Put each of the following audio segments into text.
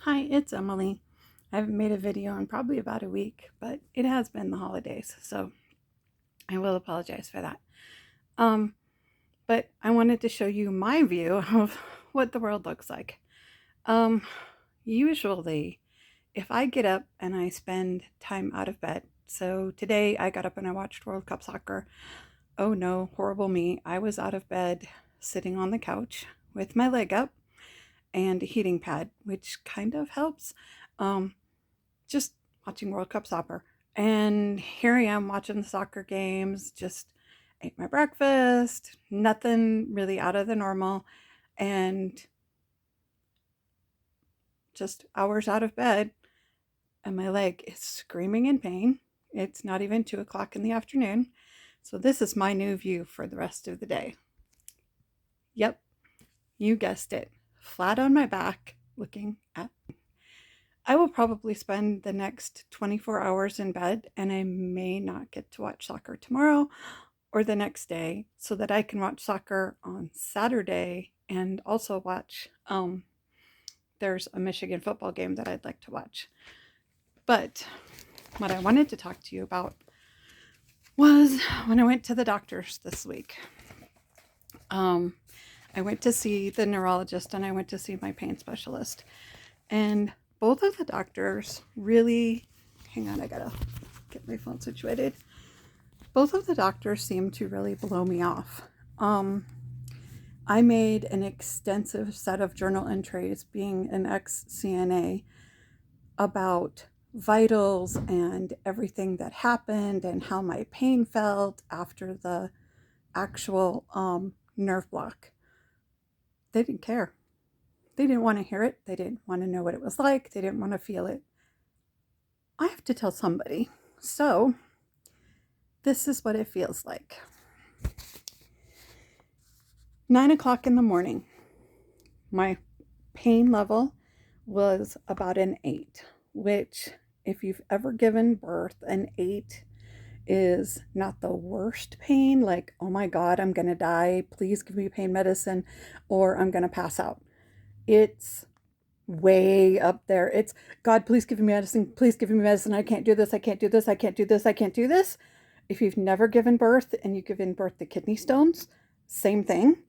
Hi, it's Emily. I haven't made a video in probably about a week, but it has been the holidays, so I will apologize for that. Um, but I wanted to show you my view of what the world looks like. Um, Usually, if I get up and I spend time out of bed, so today I got up and I watched World Cup soccer. Oh no, horrible me. I was out of bed sitting on the couch with my leg up and a heating pad, which kind of helps. Um, just watching World Cup soccer. And here I am watching the soccer games, just ate my breakfast, nothing really out of the normal, and just hours out of bed, and my leg is screaming in pain. It's not even 2 o'clock in the afternoon. So, this is my new view for the rest of the day. Yep, you guessed it. Flat on my back, looking at. I will probably spend the next 24 hours in bed, and I may not get to watch soccer tomorrow or the next day so that I can watch soccer on Saturday and also watch there's a Michigan football game that I'd like to watch. But what I wanted to talk to you about was when I went to the doctors this week. Um, I went to see the neurologist and I went to see my pain specialist. And both of the doctors really, hang on, I gotta get my phone situated. Both of the doctors seemed to really blow me off. I made an extensive set of journal entries, being an ex-CNA, about vitals and everything that happened and how my pain felt after the actual nerve block. They didn't care. They didn't want to hear it. They didn't want to know what it was like. They didn't want to feel it. I have to tell somebody. So, this is what it feels like. 9 o'clock in the morning. My pain level was about an 8, which, if you've ever given birth, an 8 is not the worst pain, like, oh my God, I'm going to die. Please give me pain medicine or I'm going to pass out. It's way up there. It's, God, please give me medicine. Please give me medicine. I can't do this. I can't do this. I can't do this. I can't do this. If you've never given birth and you've given birth to kidney stones, same thing.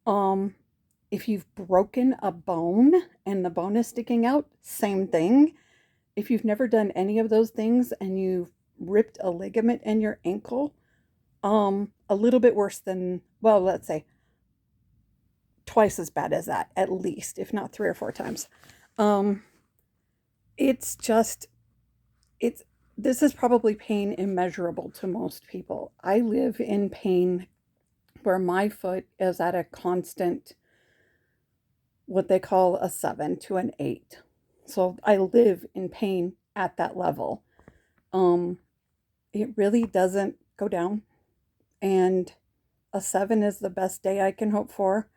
Um, if you've broken a bone and the bone is sticking out, same thing. If you've never done any of those things and you've ripped a ligament in your ankle, a little bit worse than, well, let's say twice as bad as that, at least, if not 3 or 4 times. Um, it's just, it's, this is probably pain immeasurable to most people. I live in pain where my foot is at a constant, what they call a 7 to an 8. So I live in pain at that level. Um, it really doesn't go down. And a 7 is the best day I can hope for.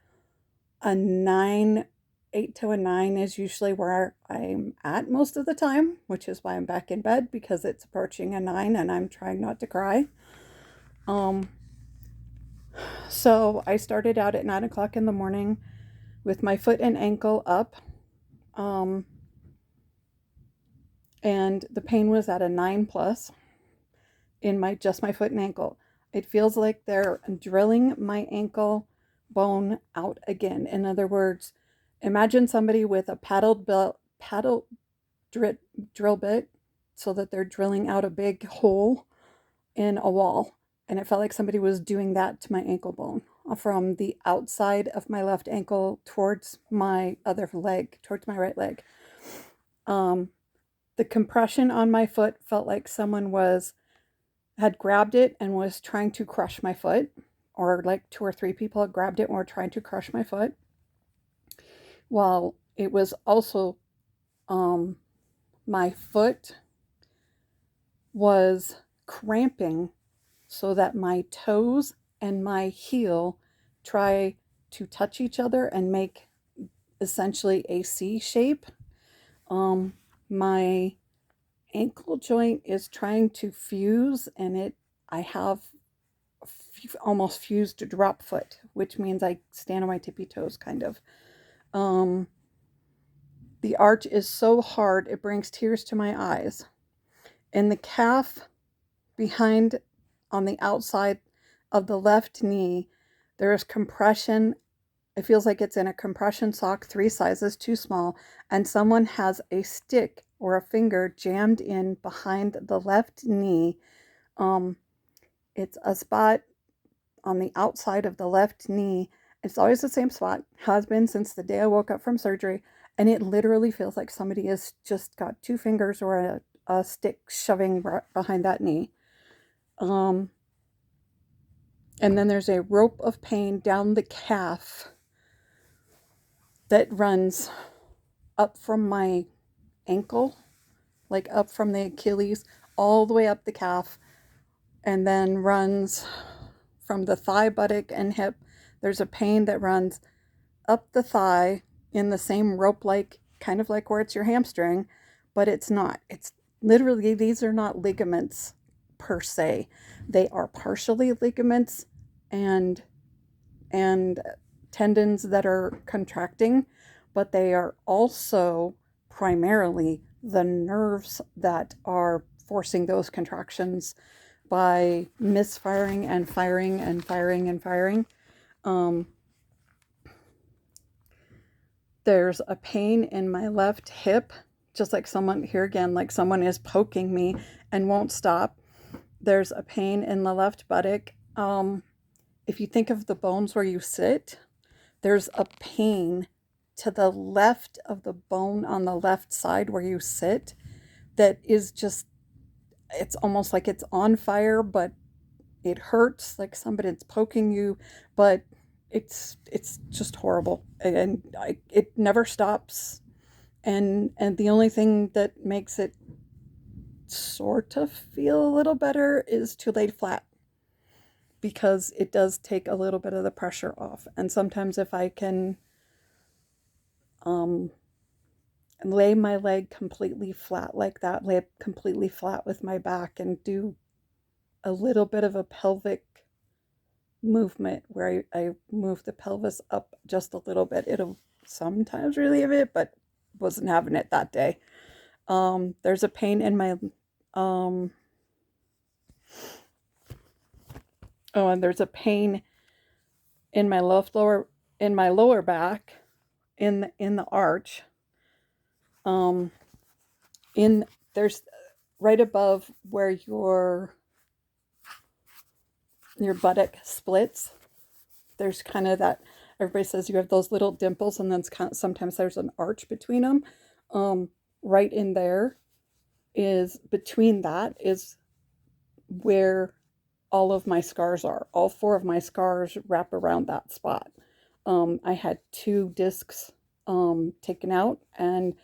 A 9, 8 to a 9 is usually where I'm at most of the time, which is why I'm back in bed, because it's approaching a 9 and I'm trying not to cry. Um, so I started out at 9 o'clock in the morning with my foot and ankle up. Um, and the pain was at a 9 plus in my foot and ankle. It feels like they're drilling my ankle bone out again. In other words, imagine somebody with a paddle drill bit, so that they're drilling out a big hole in a wall, and it felt like somebody was doing that to my ankle bone from the outside of my left ankle towards my other leg, towards my right leg. Um, the compression on my foot felt like someone had grabbed it and was trying to crush my foot, or like 2 or 3 people had grabbed it and were trying to crush my foot. While it was also, my foot was cramping so that my toes and my heel try to touch each other and make essentially a C shape. My ankle joint is trying to fuse, and I have almost fused drop foot, which means I stand on my tippy toes, kind of. Um, The arch is so hard it brings tears to my eyes. In the calf behind on the outside of the left knee, there is compression. It feels like it's in a compression sock 3 sizes too small, and someone has a stick or a finger jammed in behind the left knee. It's a spot on the outside of the left knee. It's always the same spot, has been since the day I woke up from surgery, and it literally feels like somebody has just got 2 fingers or a stick shoving behind that knee. And then there's a rope of pain down the calf that runs up from my ankle, like up from the Achilles, all the way up the calf, and then runs from the thigh, buttock, and hip. There's a pain that runs up the thigh in the same rope-like, kind of like where it's your hamstring, but it's not. It's literally, these are not ligaments per se. They are partially ligaments and tendons that are contracting, but they are also primarily the nerves that are forcing those contractions by misfiring and firing and firing and firing. There's a pain in my left hip, just like someone, here again, like someone is poking me and won't stop. There's a pain in the left buttock. If you think of the bones where you sit, there's a pain to the left of the bone on the left side where you sit that is just, it's almost like it's on fire, but it hurts like somebody's poking you, but it's just horrible, and it never stops. And the only thing that makes it sort of feel a little better is to lay flat, because it does take a little bit of the pressure off. And sometimes if I can lay my leg completely flat like that, lay it completely flat with my back, and do a little bit of a pelvic movement where I move the pelvis up just a little bit, it'll sometimes relieve it, but wasn't having it that day. There's a pain in my and there's a pain in my lower back, in the arch. There's right above where your buttock splits. There's kind of that, everybody says you have those little dimples, and then sometimes there's an arch between them. Right in there is, between that is where all of my scars are. All 4 of my scars wrap around that spot. I had 2 discs taken out, and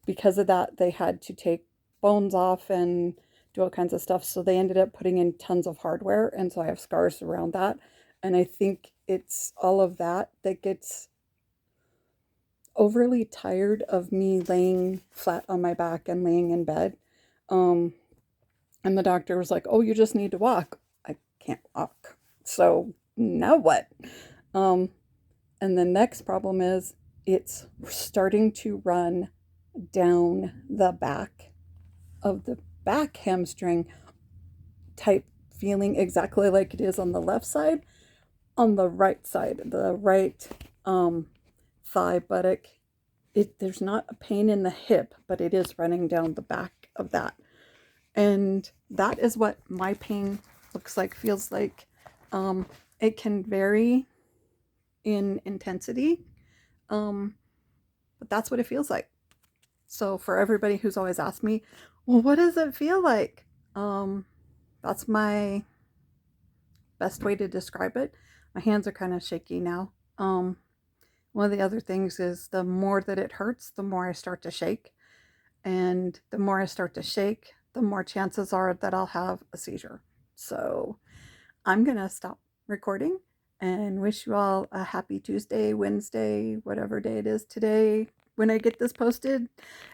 because of that, they had to take bones off and do all kinds of stuff. So they ended up putting in tons of hardware, and so I have scars around that. And I think it's all of that that gets overly tired of me laying flat on my back and laying in bed. And the doctor was like, "Oh, you just need to walk." I can't walk. So now what? And the next problem is it's starting to run down the back of the back hamstring type feeling, exactly like it is on the left side. On the right side, the right thigh, buttock, there's not a pain in the hip, but it is running down the back of that. And that is what my pain looks like, feels like. It can vary in intensity, but that's what it feels like. So for everybody who's always asked me, well, what does it feel like? That's my best way to describe it. My hands are kind of shaky now. One of the other things is, the more that it hurts, the more I start to shake. And the more I start to shake, the more chances are that I'll have a seizure. So I'm going to stop recording and wish you all a happy Tuesday, Wednesday, whatever day it is today when I get this posted.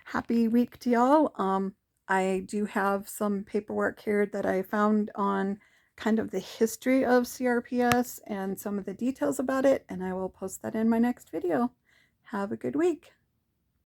Happy week to y'all. I do have some paperwork here that I found on kind of the history of CRPS and some of the details about it, and I will post that in my next video. Have a good week.